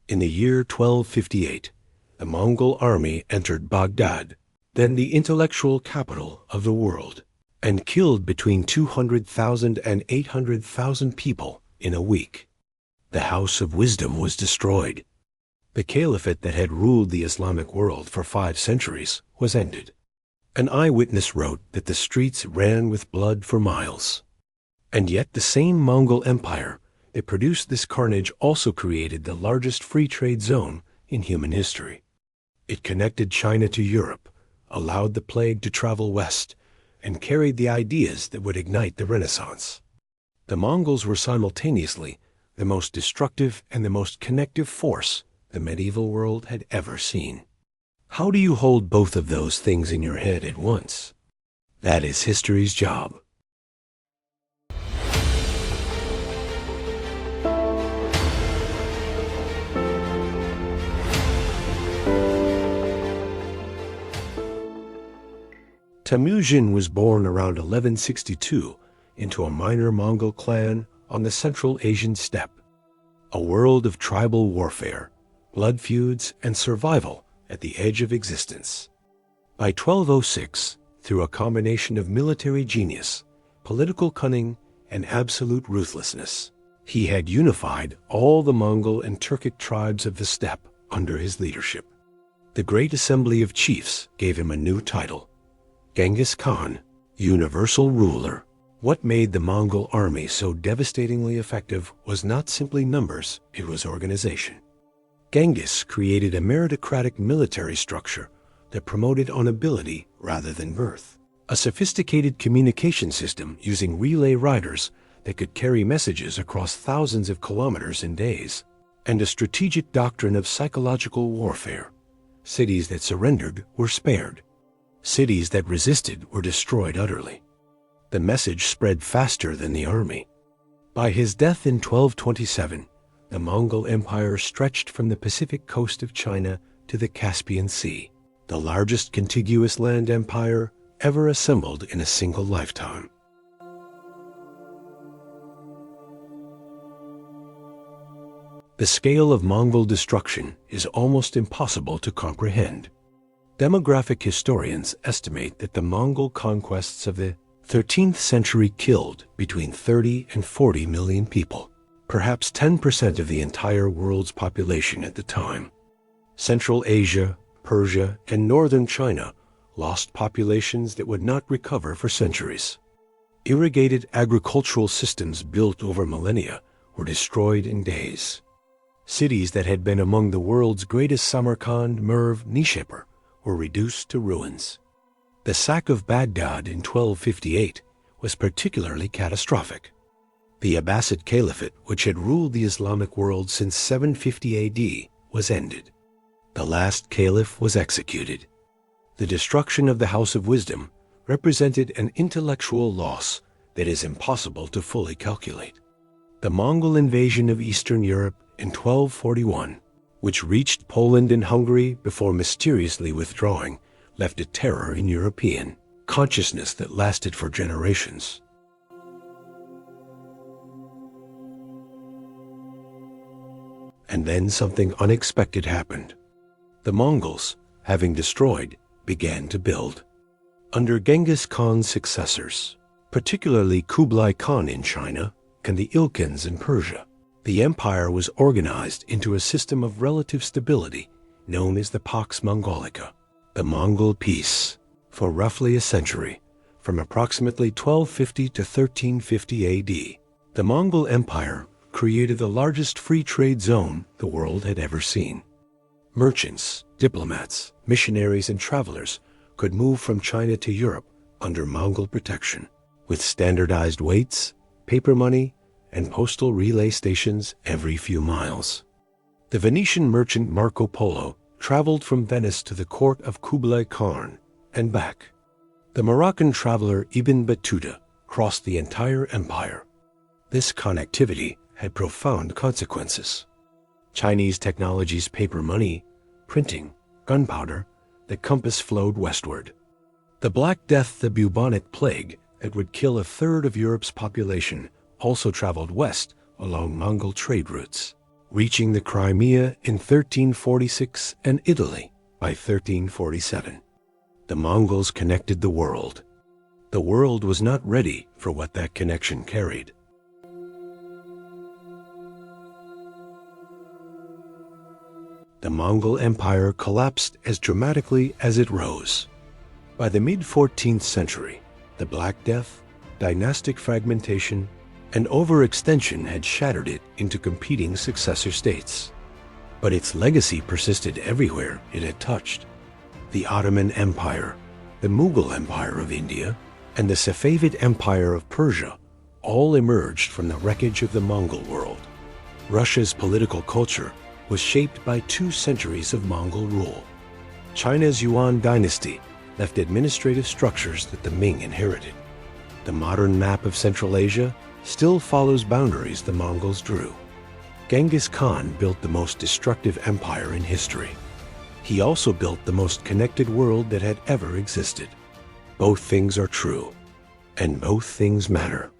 In the year 1258, the Mongol army entered Baghdad, then the intellectual capital of the world, and killed between 200,000 and 800,000 people in a week. The House of Wisdom was destroyed. The caliphate that had ruled the Islamic world for 5 centuries was ended. An eyewitness wrote that the streets ran with blood for miles. And yet the same Mongol Empire that produced this carnage also created the largest free trade zone in human history. It connected China to Europe, allowed the plague to travel west, and carried the ideas that would ignite the Renaissance. The Mongols were simultaneously the most destructive and the most connective force the medieval world had ever seen. How do you hold both of those things in your head at once? That is history's job. Temüjin was born around 1162 into a minor Mongol clan on the Central Asian steppe, a world of tribal warfare, blood feuds, and survival at the edge of existence. By 1206, through a combination of military genius, political cunning, and absolute ruthlessness, he had unified all the Mongol and Turkic tribes of the steppe under his leadership. The Great Assembly of Chiefs gave him a new title, Genghis Khan, Universal Ruler. What made the Mongol army so devastatingly effective was not simply numbers, it was organization. Genghis created a meritocratic military structure that promoted on ability rather than birth, a sophisticated communication system using relay riders that could carry messages across thousands of kilometers in days, and a strategic doctrine of psychological warfare. Cities that surrendered were spared. Cities that resisted were destroyed utterly. The message spread faster than the army. By his death in 1227, the Mongol Empire stretched from the Pacific coast of China to the Caspian Sea, the largest contiguous land empire ever assembled in a single lifetime. The scale of Mongol destruction is almost impossible to comprehend. Demographic historians estimate that the Mongol conquests of the 13th century killed between 30 and 40 million people, perhaps 10% of the entire world's population at the time. Central Asia, Persia, and northern China lost populations that would not recover for centuries. Irrigated agricultural systems built over millennia were destroyed in days. Cities that had been among the world's greatest Samarkand, Merv, Nishapur were reduced to ruins. The sack of Baghdad in 1258 was particularly catastrophic. The Abbasid Caliphate, which had ruled the Islamic world since 750 AD, was ended. The last caliph was executed. The destruction of the House of Wisdom represented an intellectual loss that is impossible to fully calculate. The Mongol invasion of Eastern Europe in 1241, which reached Poland and Hungary before mysteriously withdrawing, left a terror in European consciousness that lasted for generations. And then something unexpected happened. The Mongols, having destroyed, began to build. Under Genghis Khan's successors, particularly Kublai Khan in China and the Ilkhans in Persia, the empire was organized into a system of relative stability known as the Pax Mongolica, the Mongol peace, for roughly a century, from approximately 1250 to 1350 AD. The Mongol Empire created the largest free trade zone the world had ever seen. Merchants, diplomats, missionaries, and travelers could move from China to Europe under Mongol protection, with standardized weights, paper money, and postal relay stations every few miles. The Venetian merchant Marco Polo traveled from Venice to the court of Kublai Khan and back. The Moroccan traveler Ibn Battuta crossed the entire empire. This connectivity had profound consequences. Chinese technology's paper money, printing, gunpowder, the compass flowed westward. The Black Death, the bubonic plague that would kill a third of Europe's population, also traveled west along Mongol trade routes. reaching the Crimea in 1346 and Italy by 1347. The Mongols connected the world. The world was not ready for what that connection carried. The Mongol Empire collapsed as dramatically as it rose. By the mid-14th century, the Black Death, dynastic fragmentation, and overextension had shattered it into competing successor states. But its legacy persisted everywhere it had touched. The Ottoman Empire, the Mughal Empire of India, and the Safavid Empire of Persia all emerged from the wreckage of the Mongol world. Russia's political culture was shaped by 2 centuries of Mongol rule. China's Yuan dynasty left administrative structures that the Ming inherited. The modern map of Central Asia still follows boundaries the Mongols drew. Genghis Khan built the most destructive empire in history. He also built the most connected world that had ever existed. Both things are true, and both things matter.